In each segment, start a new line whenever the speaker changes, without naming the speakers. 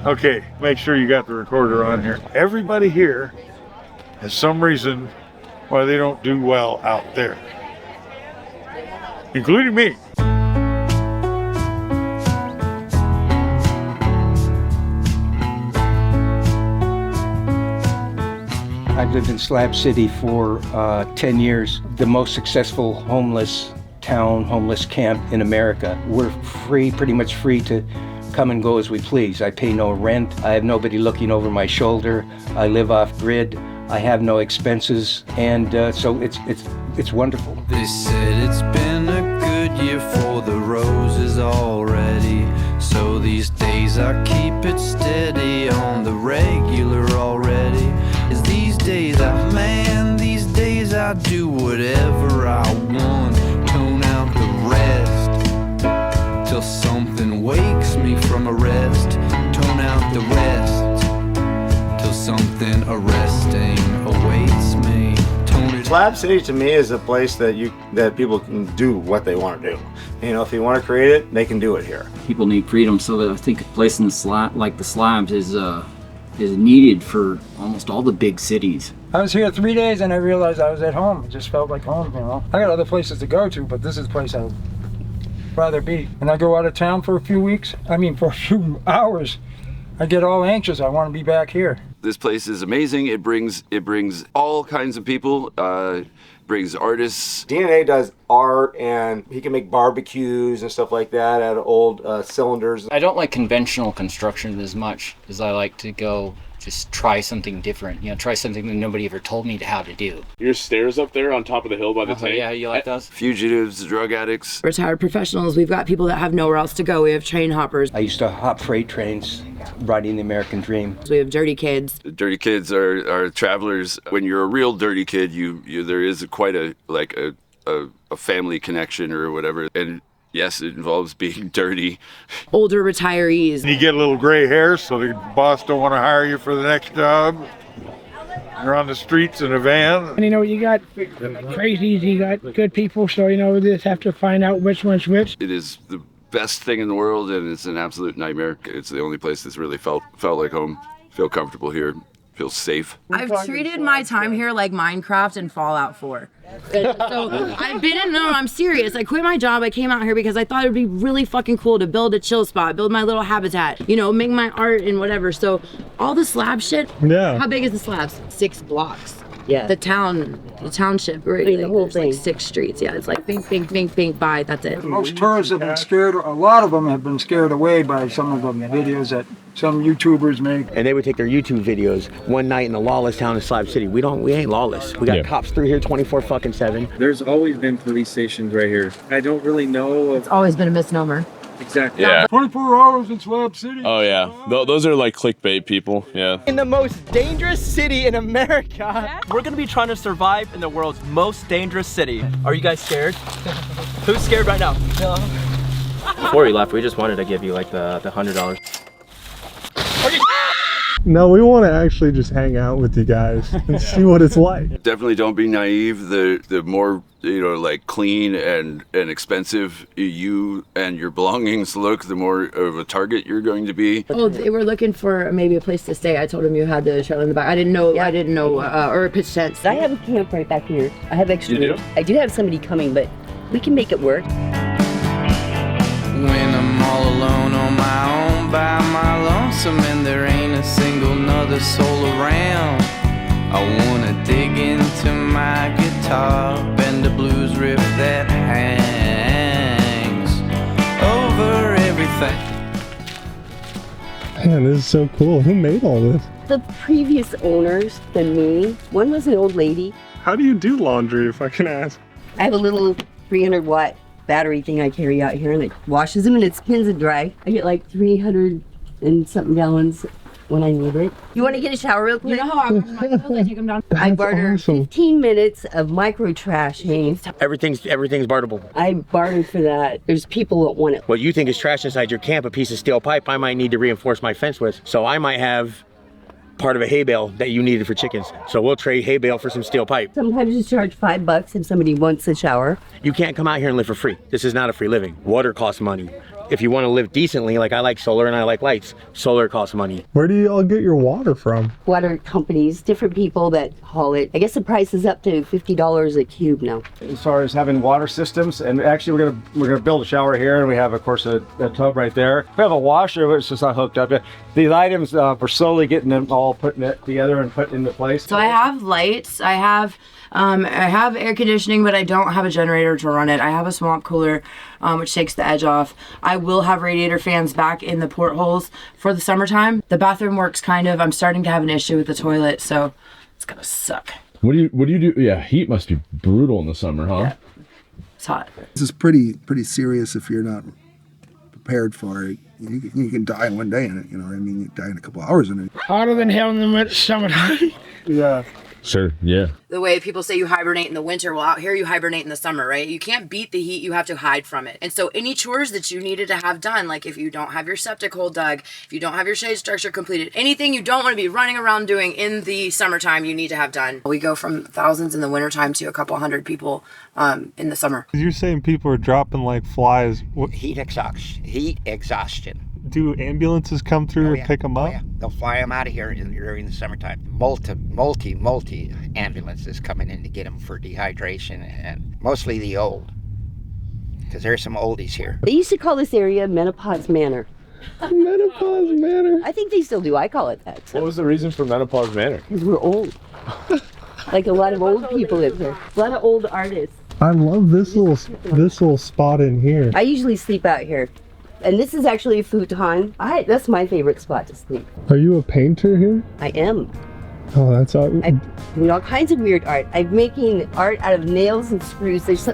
Okay, make sure you got the recorder on here. Everybody here has some reason why they don't do well out there, including me.
I've lived in Slab City for 10 years, the most successful homeless town, homeless camp in America. We're free, pretty much free to come and go as we please. I pay no rent. I have nobody looking over my shoulder. I live off grid. I have no expenses, and so it's wonderful.
They said it's been a good year for the roses already. So these days I keep it steady on the regular already. Is these days these days I do whatever I want. Tone out the rest till something wakes me from a rest. Tone out the rest till something arresting awaits me.
Slab City to me is a place that people can do what they want to do. You know, if they want to create it, they can do it here.
People need freedom, so that I think a place in the like the slabs is needed for almost all the big cities.
I was here 3 days and I realized I was at home. It just felt like home, you know. I got other places to go to, but this is the place I would rather be. And I go out of town for a few hours, I get all anxious. I want to be back here.
This place is amazing. It brings all kinds of people. Brings artists.
DNA does art, and he can make barbecues and stuff like that out of old cylinders.
I don't like conventional construction as much as I like to go just try something different. You know, try something that nobody ever told me how to do.
Your stairs up there on top of the hill by the tank?
Yeah, you like those?
Fugitives, drug addicts.
Retired professionals. We've got people that have nowhere else to go. We have train hoppers.
I used to hop freight trains, riding the American dream.
We have dirty kids.
Dirty kids are travelers. When you're a real dirty kid, there is quite a family connection or whatever. And yes, it involves being dirty.
Older retirees.
You get a little gray hair, so the boss don't want to hire you for the next job. You're on the streets in a van.
And you know, you got crazies, you got good people, so you know, we just have to find out which one's which.
It is the best thing in the world, and it's an absolute nightmare. It's the only place that's really felt like home. Feel comfortable here. Feel safe.
I've treated my time here like Minecraft and Fallout 4. So I've been I'm serious. I quit my job. I came out here because I thought it would be really fucking cool to build a chill spot, build my little habitat, you know, make my art and whatever. So all the slab shit.
Yeah.
How big is the slabs? 6 blocks.
Yeah.
The township, right?
The whole thing.
Like 6 streets. Yeah, it's like bing, bye, that's it.
Most tourists have been scared, a lot of them have been scared away by some of the videos that some YouTubers make.
And they would take their YouTube videos one night in the lawless town of Slab City. We ain't lawless. We got cops through here 24/7.
There's always been police stations right here. I don't really know.
It's always been a misnomer.
Exactly.
Yeah.
24 hours in Slab City.
Oh yeah, those are like clickbait people. Yeah.
In the most dangerous city in America. We're gonna be trying to survive in the world's most dangerous city. Are you guys scared? Who's scared right now? No.
Before we left, we just wanted to give you like the $100.
No, we want to actually just hang out with you guys and see what it's like.
Definitely don't be naive. The more, you know, like clean and expensive you and your belongings look, the more of a target you're going to be.
Oh, they were looking for maybe a place to stay. I told them you had the trailer in the back. I didn't know, or a pitch tent.
I have a camp right back here. I have extra.
You do?
I do have somebody coming, but we can make it work.
When I'm all alone on my own by my lonesome and there ain't a single nother soul around, I wanna dig into my guitar, bend a blues riff that hangs over everything.
Man, this is so cool. Who made all this?
The previous owners than me. One was an old lady.
How do you do laundry, if I can ask?
I have a little 300-watt battery thing I carry out here, and it washes them and it spins it dry. I get like 300 and something gallons when I need it. You want to get a shower real quick?
You know how I wash my clothes? I take them down.
I barter 15 minutes of micro trashing.
Everything's barterable.
I bartered for that. There's people that want it.
What you think is trash inside your camp, a piece of steel pipe, I might need to reinforce my fence with. So I might have part of a hay bale that you needed for chickens. So we'll trade hay bale for some steel pipe.
Sometimes you charge $5 if somebody wants a shower.
You can't come out here and live for free. This is not a free living. Water costs money. if you want to live decently, like I like solar and I like lights, solar costs money.
Where do you all get your water from?
Water companies, different people that haul it. I guess the price is up to $50 a cube now.
As far as having water systems, and actually we're gonna build a shower here, and we have, of course, a tub right there. We have a washer, but it's just not hooked up yet. These items, we're slowly getting them all, putting it together and putting into place.
So I have lights, I have air conditioning, but I don't have a generator to run it. I have a swamp cooler, which takes the edge off. I will have radiator fans back in the portholes for the summertime. The bathroom works kind of. I'm starting to have an issue with the toilet, so it's gonna suck.
What do you do? Yeah, heat must be brutal in the summer, huh?
Yeah. It's hot.
This is pretty serious if you're not prepared for it. You can die in one day in it, you know what I mean? You die in a couple hours in it.
Hotter than hell in the summertime.
Yeah.
Sure, yeah.
The way people say you hibernate in the winter, well, out here you hibernate in the summer, right? You can't beat the heat, you have to hide from it. And so any chores that you needed to have done, like if you don't have your septic hole dug, if you don't have your shade structure completed, anything you don't want to be running around doing in the summertime, you need to have done. We go from thousands in the wintertime to a couple hundred people in the summer.
You're saying people are dropping like flies.
Heat exhaustion.
Do ambulances come through and pick them up?
Oh, yeah. They'll fly them out of here during the summertime. Multi ambulances coming in to get them for dehydration, and mostly the old, because there's some oldies here.
They used to call this area Menopause Manor.
Menopause Manor?
I think they still do. I call it that. So.
What was the reason for Menopause Manor?
Because we're old. Like a lot of old people live here. A lot of old artists.
I love this little spot in here.
I usually sleep out here. And this is actually a futon. That's my favorite spot to sleep.
Are you a painter here?
I am.
Oh, that's all.
I'm doing all kinds of weird art. I'm making art out of nails and screws. There's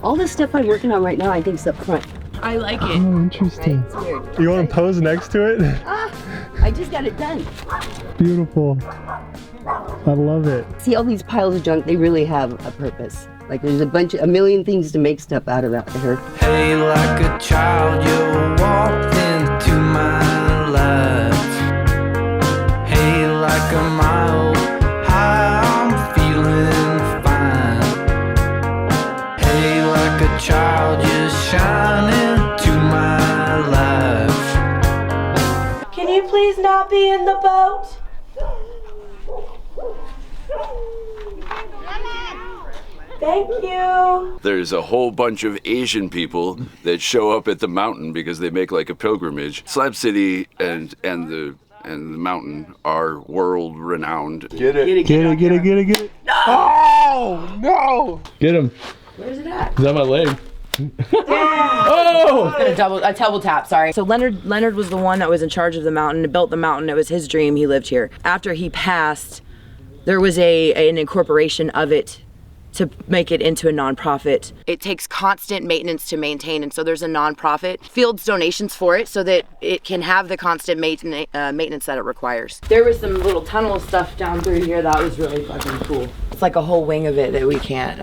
all this stuff I'm working on right now, I think, is up front.
I like it.
Oh, interesting.
Right? It's weird.
You want to pose next to it?
I just got it done.
Beautiful. I love it.
See all these piles of junk, they really have a purpose. Like there's a million things to make stuff out of out there.
Hey, like a child, you walked into my life. Hey, like a mile high, I'm feeling fine. Hey, like a child, you shine into my life.
Can you please not be in the boat? Thank you.
There's a whole bunch of Asian people that show up at the mountain because they make like a pilgrimage. Slab City and the mountain are world renowned.
Get it.
No!
Oh no!
Get him.
Where's it at?
Is that my leg?
Oh! A double tap, sorry. So Leonard was the one that was in charge of the mountain, built the mountain. It was his dream. He lived here. After he passed, there was an incorporation of it to make it into a nonprofit. It takes constant maintenance to maintain, and so there's a nonprofit fields donations for it so that it can have the constant maintenance that it requires. There was some little tunnel stuff down through here that was really fucking cool. It's like a whole wing of it that we can't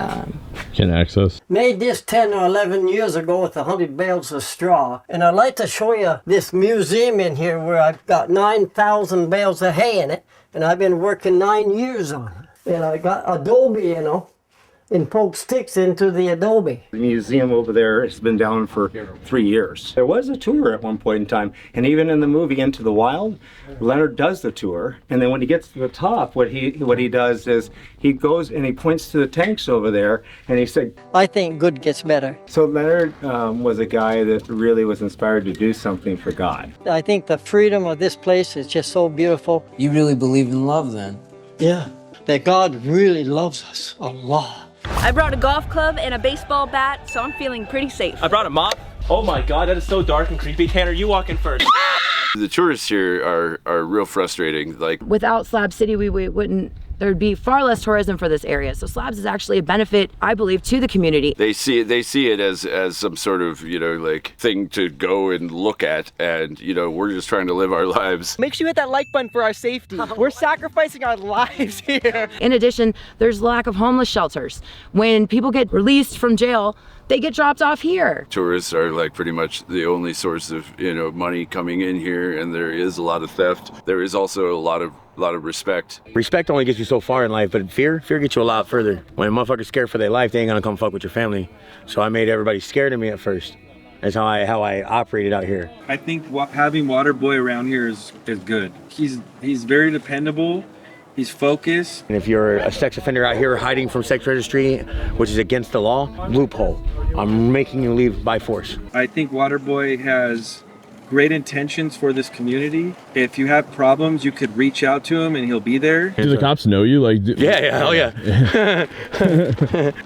access.
Made this 10 or 11 years ago with 100 bales of straw, and I'd like to show you this museum in here where I've got 9,000 bales of hay in it, and I've been working 9 years on it. And I got adobe, you know, and poke sticks into the adobe.
The museum over there has been down for 3 years. There was a tour at one point in time, and even in the movie Into the Wild, Leonard does the tour, and then when he gets to the top, what he does is he goes and he points to the tanks over there, and he said,
I think good gets better.
So Leonard was a guy that really was inspired to do something for God.
I think the freedom of this place is just so beautiful.
You really believe in love then?
Yeah, that God really loves us a lot.
I brought a golf club and a baseball bat, so I'm feeling pretty safe.
I brought a mop. Oh my god, that is so dark and creepy. Tanner, you walk in first.
The tourists here are real frustrating. Like
without Slab City, we wouldn't. There'd be far less tourism for this area. So Slabs is actually a benefit, I believe, to the community.
They see it as some sort of, like thing to go and look at, and we're just trying to live our lives.
Make sure you hit that like button for our safety. We're sacrificing our lives here.
In addition, there's lack of homeless shelters. When people get released from jail, they get dropped off here.
Tourists are like pretty much the only source of money coming in here, and there is a lot of theft. There is also a lot of respect.
Respect only gets you so far in life, but fear gets you a lot further. When a motherfucker's scared for their life, they ain't gonna come fuck with your family. So I made everybody scared of me at first. That's how I operated out here.
I think having Waterboy around here is good. He's very dependable. He's focused.
And if you're a sex offender out here hiding from sex registry, which is against the law, loophole. I'm making you leave by force.
I think Waterboy has great intentions for this community. If you have problems, you could reach out to him and he'll be there.
Do the cops know you? Like,
yeah, hell yeah.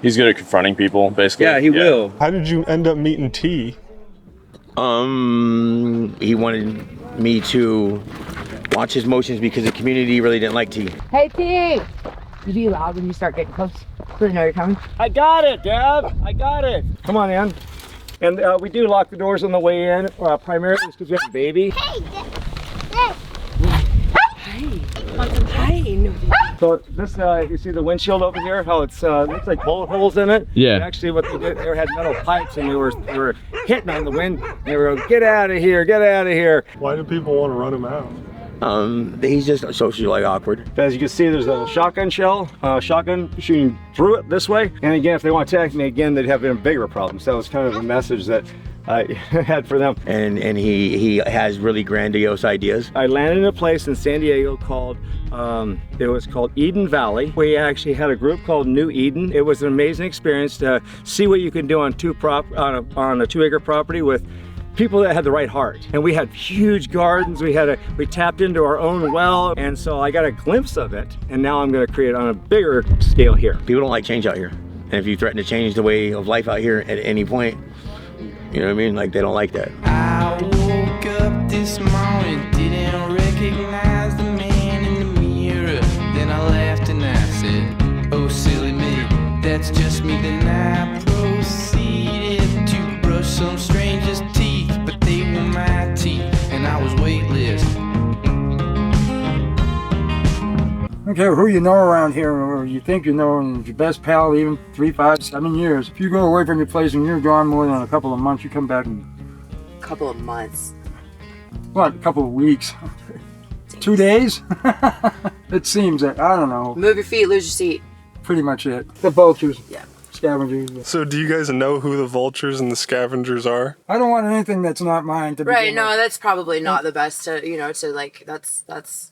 He's good at confronting people, basically.
Yeah, he will.
How did you end up meeting T?
He wanted me to watch his motions because the community really didn't like T.
Hey, T! You be loud when you start getting close. So you know you're coming.
I got it, Deb. I got it. Come on in. And we do lock the doors on the way in, primarily because we have a baby.
Hey!
So this, you see the windshield over here, how it's looks like bullet holes in it?
Yeah.
And actually what they did, they had metal pipes and they were hitting on the wind. And they were going, get out of here, get out of here.
Why do people want to run him out?
He's just socially like awkward.
As you can see, there's a shotgun shell, shotgun shooting through it this way. And again, if they want to attack me again, they'd have even bigger problems. That was kind of the message that I had for them.
And he has really grandiose ideas.
I landed in a place in San Diego called, it was called Eden Valley. We actually had a group called New Eden. It was an amazing experience to see what you can do on a 2-acre property with people that had the right heart. And we had huge gardens. We tapped into our own well. And so I got a glimpse of it. And now I'm going to create it on a bigger scale here.
People don't like change out here. And if you threaten to change the way of life out here at any point, you know what I mean? Like, they don't like that.
I woke up this morning, didn't recognize the man in the mirror. Then I laughed and I said, oh silly me, that's just me. Then I proceeded to brush some stranger's teeth, but they were my teeth, and I was weightless.
I don't care who you know around here or you think you know, and your best pal, even 3, 5, 7 years. If you go away from your place and you're gone more than a couple of months, you come back in
A couple of months.
what, a couple of weeks. 2 days? It seems that, I don't know.
Move your feet, lose your seat.
Pretty much it. The vultures.
Yeah.
Scavengers.
So do you guys know who the vultures and the scavengers are?
I don't want anything that's not mine to
Right,
begin
no,
with.
that's probably not the best to, to like, that's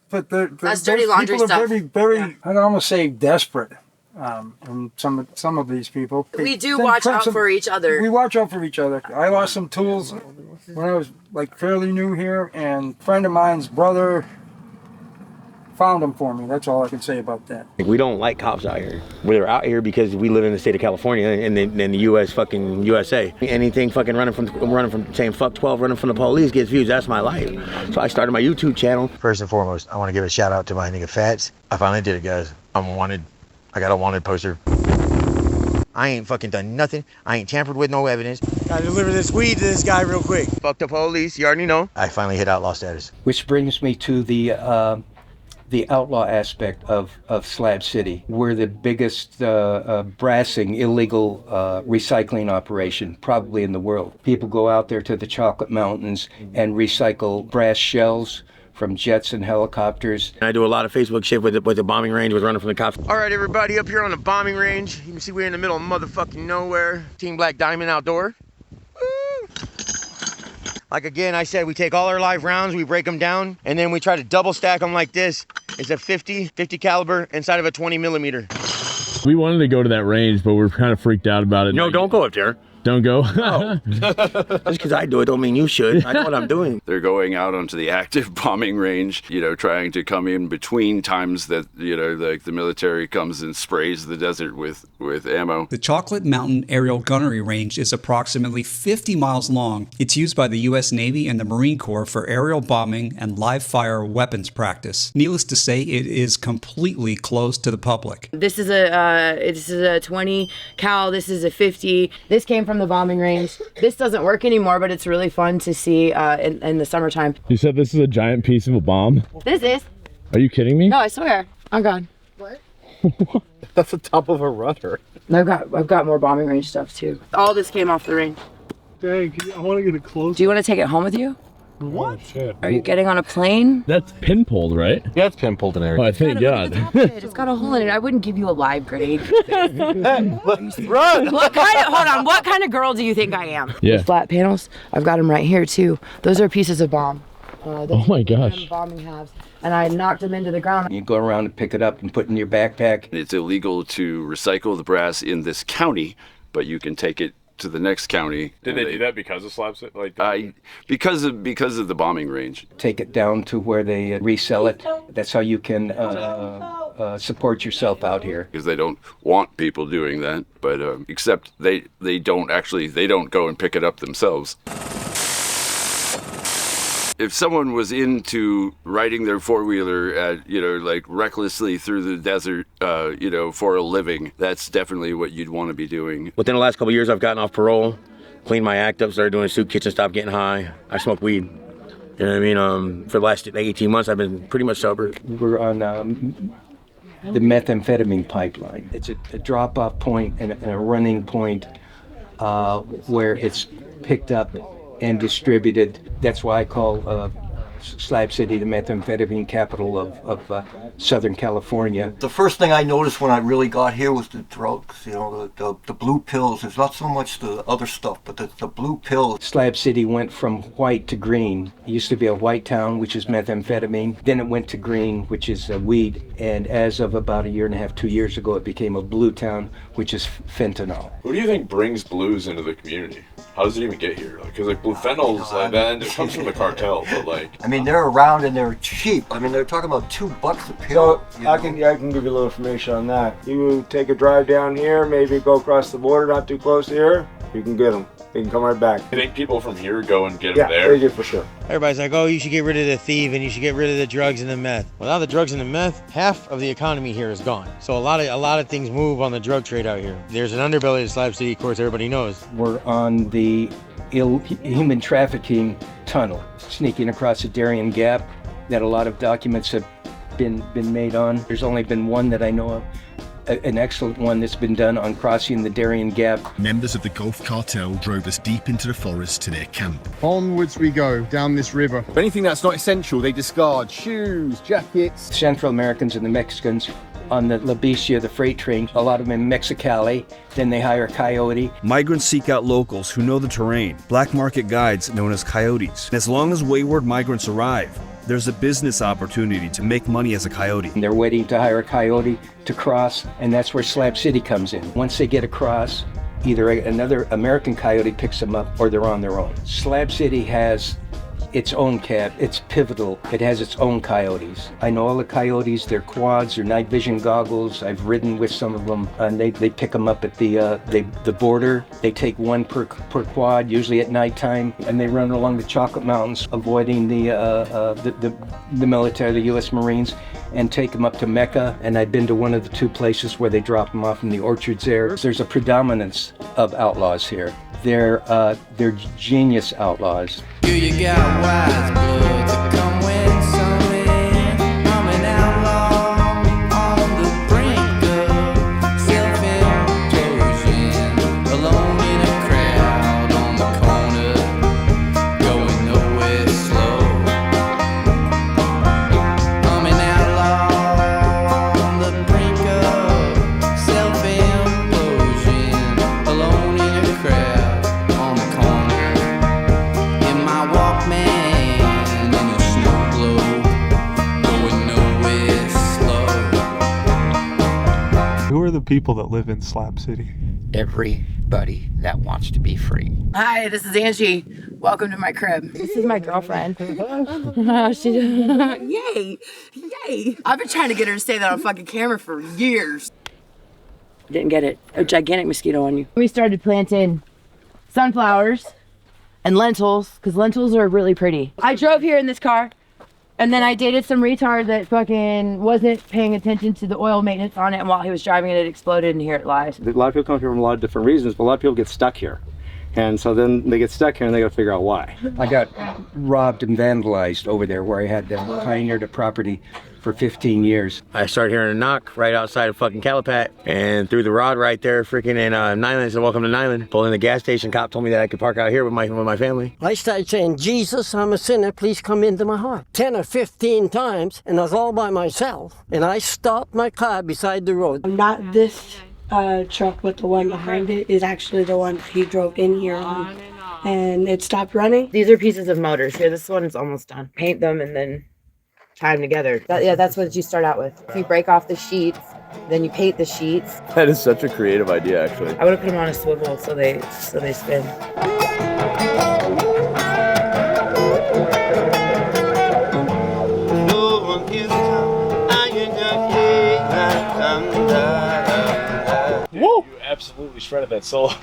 But
that's dirty
those
laundry
people
stuff.
are very, I'd almost say desperate. And some of these people.
We do watch out for each other.
We watch out for each other. I lost some tools when I was like fairly new here, and a friend of mine's brother found them for me. That's all I can say about that.
We don't like cops out here. We're out here because we live in the state of California and then the U.S. fucking USA. Anything fucking running from saying fuck 12, running from the police gets views. That's my life. So I started my YouTube channel.
First and foremost, I want to give a shout out to my nigga Fats. I finally did it, guys. I'm wanted. I got a wanted poster. I ain't fucking done nothing. I ain't tampered with no evidence. Gotta deliver this weed to this guy real quick.
Fuck the police, you already know.
I finally hit outlaw status.
Which brings me to the outlaw aspect of Slab City. We're the biggest brassing, illegal recycling operation probably in the world. People go out there to the Chocolate Mountains and recycle brass shells from jets and helicopters.
I do a lot of Facebook shit with the bombing range, with running from the cops. All right, everybody, up here on the bombing range. You can see we're in the middle of motherfucking nowhere. Team Black Diamond Outdoor. Woo! Like again, I said, we take all our live rounds, we break them down, and then we try to double stack them like this. It's a 50 caliber inside of a 20 millimeter.
We wanted to go to that range, but we're kind of freaked out about it.
No, don't go up there.
Don't go.
Oh. Just because I do it don't mean you should. I know what I'm doing.
They're going out onto the active bombing range, trying to come in between times that, like the military comes and sprays the desert with ammo.
The Chocolate Mountain Aerial Gunnery Range is approximately 50 miles long. It's used by the U.S. Navy and the Marine Corps for aerial bombing and live fire weapons practice. Needless to say, it is completely closed to the public.
This is a 20 cal. This is a 50. This came from the bombing range. This doesn't work anymore, but it's really fun to see in the summertime.
You said this is a giant piece of a bomb?
This is.
Are you kidding me?
No, I swear. I'm gone. What?
That's the top of a rudder.
I've got more bombing range stuff too. All this came off the range.
Dang, I want to get it close.
Do you want to take it home with you?
What?
Are you getting on a plane?
That's pinpulled, right?
Yeah, it's pinpulled in area.
Oh, thank God.
It's got a hole in it. I wouldn't give you a live grenade.
Run!
What kind of girl do you think I am?
Yeah.
The flat panels, I've got them right here too. Those are pieces of bomb.
Oh my gosh.
Bombing halves. And I knocked them into the ground.
You go around and pick it up and put it in your backpack.
It's illegal to recycle the brass in this county, but you can take it to the next county.
Did they do that because of Slab City?
Because of the bombing range.
Take it down to where they resell it. That's how you can support yourself out here.
Because they don't want people doing that, but except they don't go and pick it up themselves. If someone was into riding their four-wheeler at, like recklessly through the desert, for a living, that's definitely what you'd want to be doing.
Within the last couple of years, I've gotten off parole, cleaned my act up, started doing a soup kitchen, stopped getting high. I smoke weed. You know what I mean? For the last 18 months, I've been pretty much sober.
We're on the methamphetamine pipeline. It's a drop-off point and a running point where it's picked up and distributed. That's why I call Slab City the methamphetamine capital of Southern California.
The first thing I noticed when I really got here was the drugs, the blue pills. It's not so much the other stuff, but the blue pills.
Slab City went from white to green. It used to be a white town, which is methamphetamine. Then it went to green, which is weed. And as of about 1.5 years, 2 years ago, it became a blue town, which is fentanyl.
Who do you think brings blues into the community? How does it even get here? Because blue phenol's, and it comes from the cartel, but
I mean, they're around and they're cheap. I mean, they're talking about $2 a pill.
So I can give you a little information on that. You take a drive down here, maybe go across the border, not too close here. You can get them. They can come right back.
You think people from here go and get them there?
Yeah, they do for sure.
Everybody's like, oh, you should get rid of the thief and you should get rid of the drugs and the meth. Without the drugs and the meth, half of the economy here is gone. So a lot of things move on the drug trade out here. There's an underbelly to Slab City, of course, everybody knows.
We're on the human trafficking tunnel, sneaking across the Darien Gap that a lot of documents have been made on. There's only been one that I know of, an excellent one that's been done on crossing the Darien Gap.
Members of the Gulf Cartel drove us deep into the forest to their camp.
Onwards we go, down this river.
If anything that's not essential, they discard shoes, jackets.
Central Americans and the Mexicans on the La Bicia, the freight train, a lot of them in Mexicali, then they hire Coyote.
Migrants seek out locals who know the terrain, black market guides known as Coyotes. And as long as wayward migrants arrive, there's a business opportunity to make money as a Coyote.
And they're waiting to hire a Coyote to cross, and that's where Slab City comes in. Once they get across, either another American Coyote picks them up or they're on their own. Slab City has its own cab. It's pivotal. It has its own Coyotes. I know all the Coyotes, their quads, their night vision goggles. I've ridden with some of them, and they pick them up at the border. They take one per quad, usually at nighttime, and they run along the Chocolate Mountains, avoiding the military, the U.S. Marines, and take them up to Mecca. And I've been to one of the two places where they drop them off in the orchards there. There's a predominance of outlaws here. They're genius outlaws.
You got wise blood to come win some in. I'm an outlaw on the brink of self-implosion, alone in a crowd on the corner, going nowhere slow. I'm an outlaw on the brink of self-implosion, alone in a crowd on the corner. Walkman in a snow globe, going nowhere slow.
Who are the people that live in Slab City?
Everybody that wants to be free.
Hi, this is Angie. Welcome to my crib. This is my girlfriend. Yay! Yay! I've been trying to get her to say that on fucking camera for years. Didn't get it. A gigantic mosquito on you. We started planting sunflowers and lentils, because lentils are really pretty. I drove here in this car, and then I dated some retard that fucking wasn't paying attention to the oil maintenance on it, and while he was driving it, it exploded, and here it lies.
A lot of people come here from a lot of different reasons, but a lot of people get stuck here.
And so then they get stuck here and they got to figure out why.
I got robbed and vandalized over there where I had pioneered a property for 15 years.
I started hearing a knock right outside of fucking Calipat and threw the rod right there freaking in Nyland. I said, welcome to Nyland. Pulled in the gas station. Cop told me that I could park out here with my family.
I started saying, Jesus, I'm a sinner. Please come into my heart. 10 or 15 times, and I was all by myself. And I stopped my car beside the road.
Not this truck, but the one behind it is actually the one he drove in here on. And it stopped running.
These are pieces of motors. Here, this one's almost done. Paint them and then tie them together. That's what you start out with. If you break off the sheets, then you paint the sheets.
That is such a creative idea, actually.
I would have put them on a swivel so they spin.
Woo! You absolutely shredded that solo.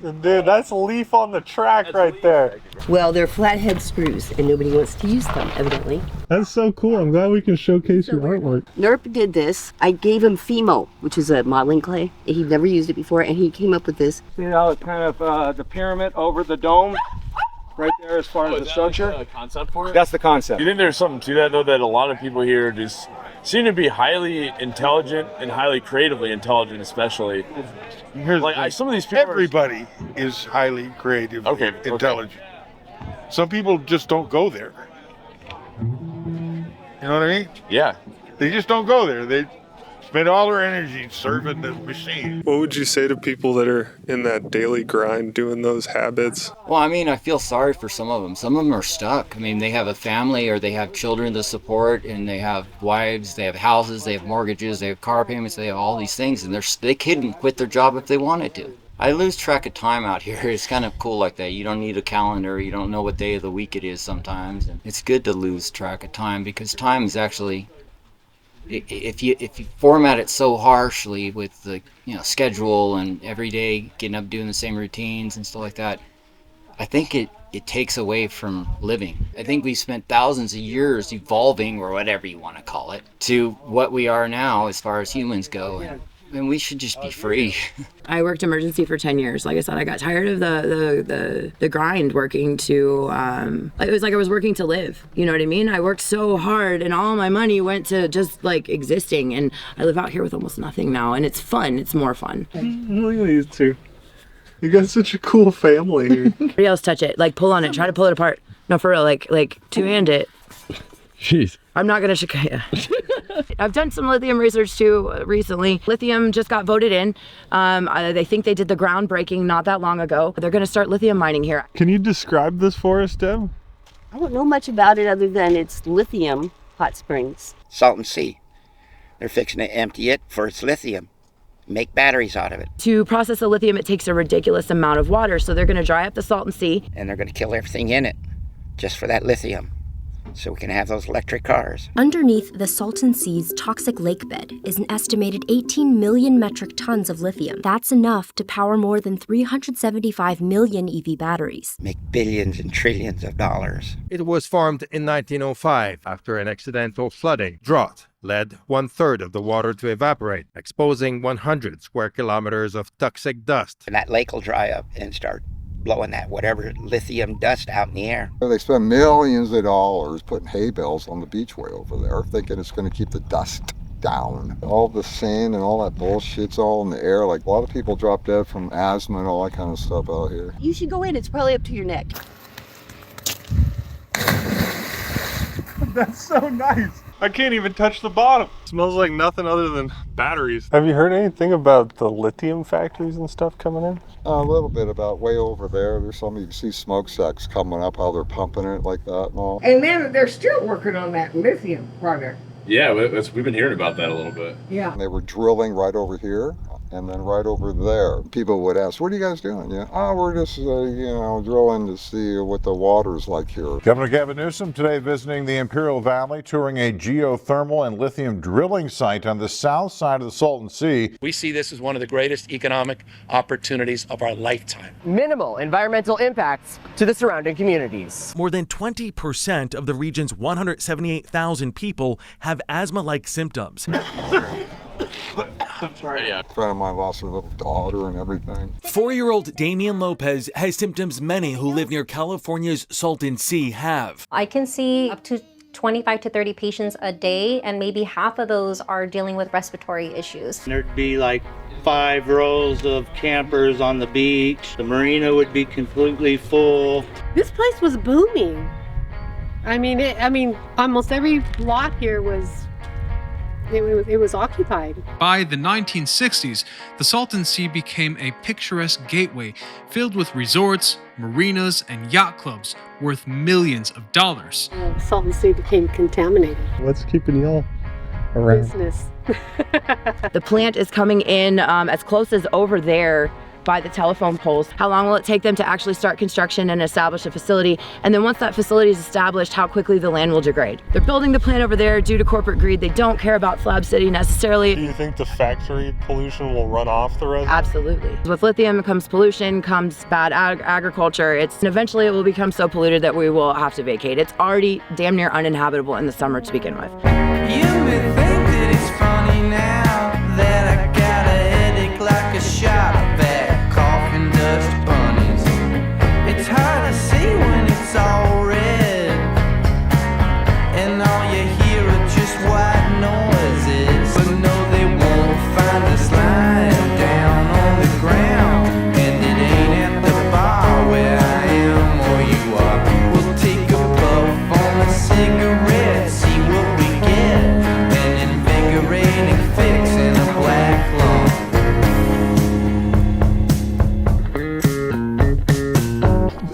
Dude, that's Lief on the track right there.
Well, they're flathead screws, and nobody wants to use them, evidently.
That's so cool. I'm glad we can showcase your artwork.
Nerp did this. I gave him Fimo, which is a modeling clay. He'd never used it before, and he came up with this.
See how it's kind of the pyramid over the dome? Right there as far as the structure?
Like a concept for it?
That's the concept.
You think there's something to that, though, that a lot of people here just seem to be highly intelligent and highly creatively intelligent, especially.
Here's
like some of these people.
Everybody is highly creative, intelligent. Some people just don't go there. You know what I mean?
Yeah.
They just don't go there. They spend all their energy serving the machine.
What would you say to people that are in that daily grind doing those habits?
Well, I mean, I feel sorry for some of them. Some of them are stuck. I mean, they have a family or they have children to support, and they have wives, they have houses, they have mortgages, they have car payments, they have all these things, and they couldn't quit their job if they wanted to. I lose track of time out here. It's kind of cool like that. You don't need a calendar. You don't know what day of the week it is sometimes. And it's good to lose track of time because time is actually, if you format it so harshly with the schedule and every day getting up doing the same routines and stuff like that, I think it takes away from living. I think we spent thousands of years evolving, or whatever you want to call it, to what we are now as far as humans go. And we should just be free.
I worked emergency for 10 years. Like I said, I got tired of the grind working to, it was like I was working to live. You know what I mean? I worked so hard and all my money went to just like existing. And I live out here with almost nothing now. And it's fun. It's more fun.
Look at these two. You got such a cool family here.
Somebody else touch it. Like pull on it. Try to pull it apart. No, for real. Like two-hand it.
Jeez.
I'm not gonna shakaya. I've done some lithium research too recently. Lithium just got voted in. They think they did the groundbreaking not that long ago. They're gonna start lithium mining here.
Can you describe this for us, Deb?
I don't know much about it other than it's lithium hot springs.
Salton Sea. They're fixing to empty it for its lithium. Make batteries out of it.
To process the lithium, it takes a ridiculous amount of water. So they're gonna dry up the Salton Sea.
And they're gonna kill everything in it just for that lithium. So we can have those electric cars.
Underneath the Salton Sea's toxic lake bed is an estimated 18 million metric tons of lithium. That's enough to power more than 375 million EV batteries.
Make billions and trillions of dollars.
It was formed in 1905 after an accidental flooding. Drought led 1/3 of the water to evaporate, exposing 100 square kilometers of toxic dust.
And that lake will dry up and start blowing that whatever lithium dust out in the air.
They spend millions of dollars putting hay bales on the beachway over there, thinking it's going to keep the dust down. All the sand and all that bullshit's all in the air. Like a lot of people drop dead from asthma and all that kind of stuff out here.
You should go in. It's probably up to your neck.
That's so nice. I can't even touch the bottom. It smells like nothing other than batteries.
Have you heard anything about the lithium factories and stuff coming in?
A little bit about way over there. There's some, you can see smokestacks coming up, how they're pumping it like that and all.
And then they're still working on that lithium project.
Yeah, we've been hearing about that a little bit.
Yeah.
They were drilling right over here and then right over there. People would ask, what are you guys doing? Yeah, we're just, drilling to see what the water's like here.
Governor Gavin Newsom today visiting the Imperial Valley, touring a geothermal and lithium drilling site on the south side of the Salton Sea.
We see this as one of the greatest economic opportunities of our lifetime.
Minimal environmental impacts to the surrounding communities.
More than 20% of the region's 178,000 people have asthma-like symptoms.
That's right, yeah.
A friend of mine lost her little daughter and everything.
4-year-old Damian Lopez has symptoms many who live near California's Salton Sea have.
I can see up to 25 to 30 patients a day, and maybe half of those are dealing with respiratory issues.
There'd be like 5 rows of campers on the beach. The marina would be completely full.
This place was booming. I mean, almost every lot here was occupied.
By the 1960s, the Salton Sea became a picturesque gateway filled with resorts, marinas, and yacht clubs worth millions of dollars.
The Salton Sea became contaminated.
What's keeping y'all around?
Business.
The plant is coming in as close as over there by the telephone poles. How long will it take them to actually start construction and establish a facility? And then once that facility is established, how quickly the land will degrade. They're building the plant over there due to corporate greed. They don't care about Slab City necessarily.
Do you think the factory pollution will run off the residents?
Absolutely. With lithium comes pollution, comes bad agriculture. And eventually it will become so polluted that we will have to vacate. It's already damn near uninhabitable in the summer to begin with.
You may think that it's funny now that I got a headache like a shot of bad coughing dust bunnies. It's hard to see when it's all red, and all you hear are just white noises. But no, they won't find us lying down on the ground, and it ain't at the bar where I am or you are. We'll take a puff on a cigarette, see what we get, an invigorating fix in a black lung.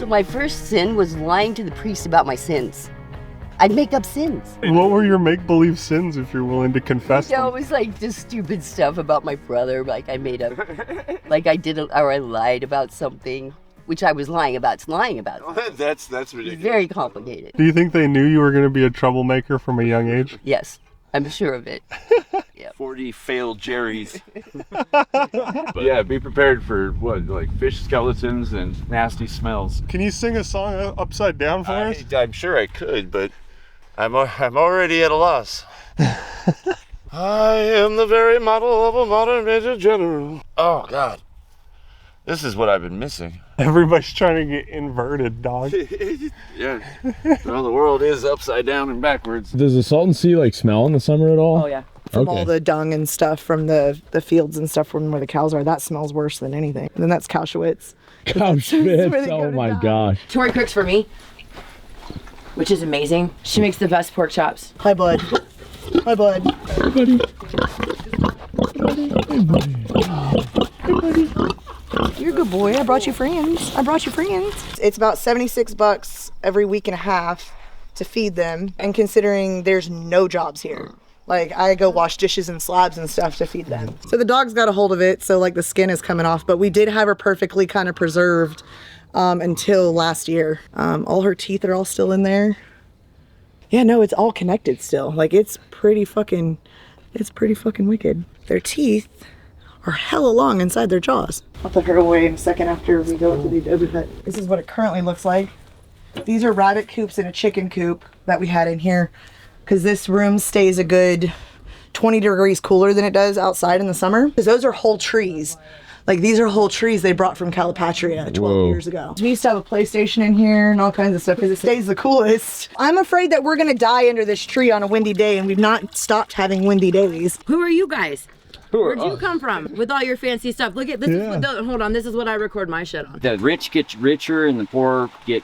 My first sin was lying to the priest about my sins. I'd make up sins.
What were your make-believe sins, if you're willing to confess
Yeah,
them?
it was like just stupid stuff about my brother. Like I made up, like I did, or I lied about something, which I was lying about.
That's ridiculous.
It's very complicated.
Do you think they knew you were going to be a troublemaker from a young age?
Yes, I'm sure of it.
40 failed Jerry's. But yeah, be prepared for like fish skeletons and nasty smells.
Can you sing a song upside down for us?
I'm sure I could, but I'm already at a loss. I am the very model of a modern major general. Oh, God. This is what I've been missing.
Everybody's trying to get inverted, dog.
Yeah. Well, the world is upside down and backwards.
Does the Salton Sea like smell in the summer at all?
Oh yeah. From all the dung and stuff from the fields and stuff from where the cows are, that smells worse than anything. And then that's Cowschwitz.
Cowschwitz, oh my gosh.
Tori cooks for me, which is amazing. She makes the best pork chops.
Hi, bud. Hi, bud.
Hey, buddy. Hey, buddy. Hey, buddy.
You're a good boy. I brought you friends. It's about $76 every week and a half to feed them. And considering there's no jobs here, like I go wash dishes and slabs and stuff to feed them. So the dog's got a hold of it. So like the skin is coming off, but we did have her perfectly kind of preserved until last year. All her teeth are all still in there. Yeah, no, it's all connected still. Like it's pretty fucking wicked. Their teeth are hella long inside their jaws. I'll put her away in a second after we go to the adobe hut. This is what it currently looks like. These are rabbit coops and a chicken coop that we had in here because this room stays a good 20 degrees cooler than it does outside in the summer. Because those are whole trees. Like these are whole trees they brought from Calipatria 12 years ago. We used to have a PlayStation in here and all kinds of stuff because it stays the coolest. I'm afraid that we're gonna die under this tree on a windy day, and we've not stopped having windy days.
Who are you guys? Where'd you come from with all your fancy stuff? Look at this. Hold on, this is what I record my shit on.
The rich get richer and the poor get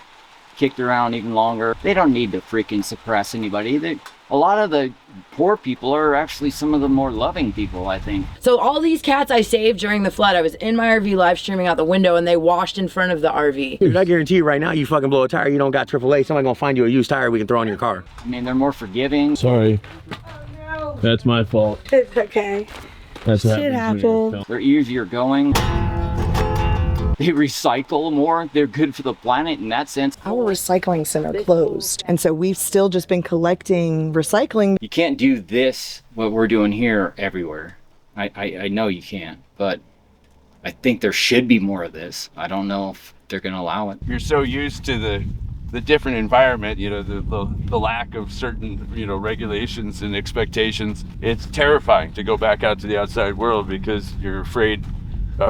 kicked around even longer. They don't need to freaking suppress anybody. A lot of the poor people are actually some of the more loving people, I think.
So all these cats I saved during the flood, I was in my RV live streaming out the window and they washed in front of the RV.
Dude, I guarantee you right now, you fucking blow a tire, you don't got AAA, somebody gonna find you a used tire we can throw on your car.
I mean, they're more forgiving.
Sorry. That's my fault.
It's okay.
That's what
Shit happened.
They're easier going. They recycle more. They're good for the planet in that sense.
Our recycling center closed, and so we've still just been collecting recycling.
You can't do this, what we're doing here, everywhere. I know you can't, but I think there should be more of this. I don't know if they're gonna allow it.
You're so used to the the different environment, you know, the lack of certain, you know, regulations and expectations, it's terrifying to go back out to the outside world because you're afraid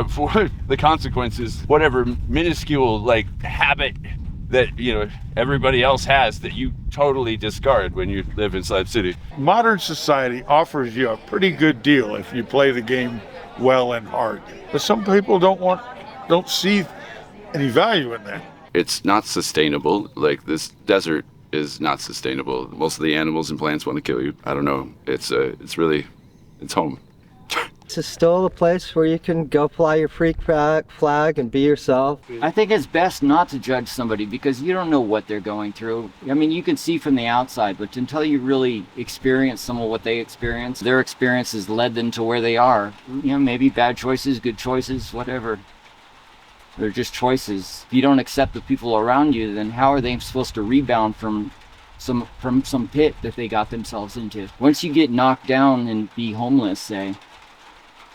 for the consequences, whatever minuscule like habit that, you know, everybody else has that you totally discard when you live in Slab City.
Modern society offers you a pretty good deal if you play the game well and hard. But some people don't see any value in that.
It's not sustainable. Like, this desert is not sustainable. Most of the animals and plants want to kill you. I don't know. It's home.
It's still a place where you can go fly your freak flag and be yourself.
I think it's best not to judge somebody because you don't know what they're going through. I mean, you can see from the outside, but until you really experience some of what they experience, their experiences led them to where they are. You know, maybe bad choices, good choices, whatever. They're just choices. If you don't accept the people around you, then how are they supposed to rebound from some pit that they got themselves into? Once you get knocked down and be homeless, say,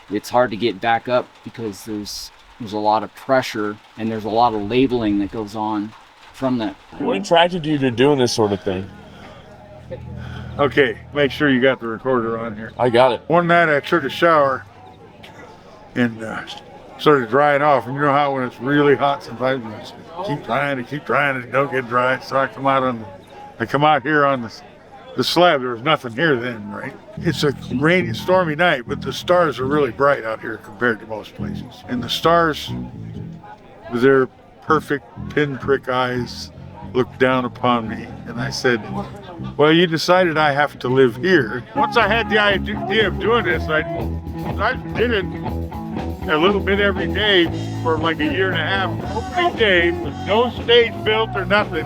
it's hard to get back up because there's a lot of pressure and there's a lot of labeling that goes on from that.
What attracted you to doing this sort of thing? Okay, make sure you got the recorder on here.
I got it.
One night I took a shower and started drying off. And you know how when it's really hot, sometimes you just keep drying and it don't get dry. So I come out here on the slab. There was nothing here then, right? It's a rainy, stormy night, but the stars are really bright out here compared to most places. And the stars, with their perfect pinprick eyes, looked down upon me. And I said, well, you decided I have to live here. Once I had the idea of doing this, I did it a little bit every day for like a year and a half. Opening day, with no stage built or nothing.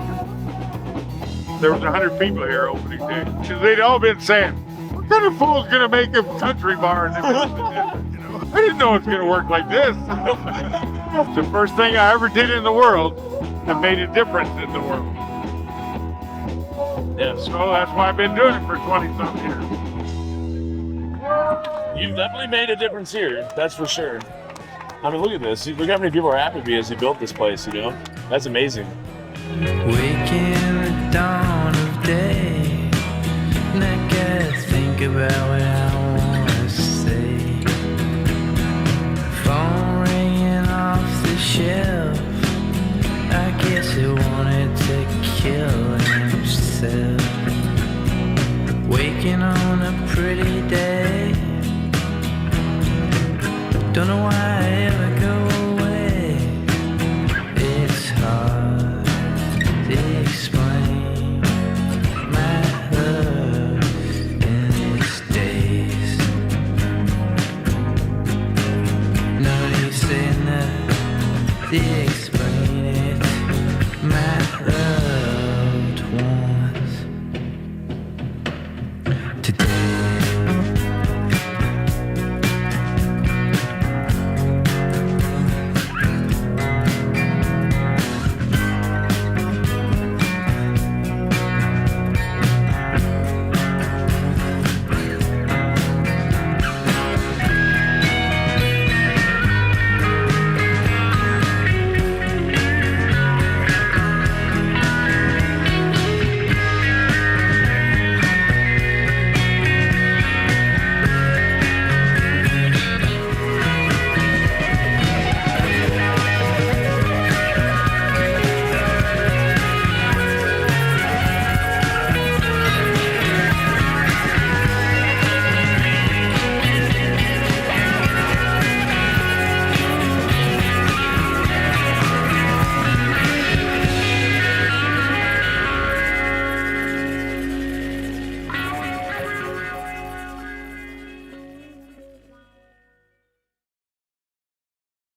There was 100 people here opening day. Because they'd all been saying, what kind of fool's gonna make a country bar? And I didn't know it's gonna work like this. It's the first thing I ever did in the world that made a difference in the world. Yeah, so that's why I've been doing it for 20-something years.
You've definitely made a difference here, that's for sure. I mean, look at this. Look how many people are happy to be as he built this place, you know? That's amazing.
Waking the dawn of day, and I gotta think about what I wanna say. Phone ringing off the shelf, I guess it wanted to kill himself. Waking on a pretty day, don't know why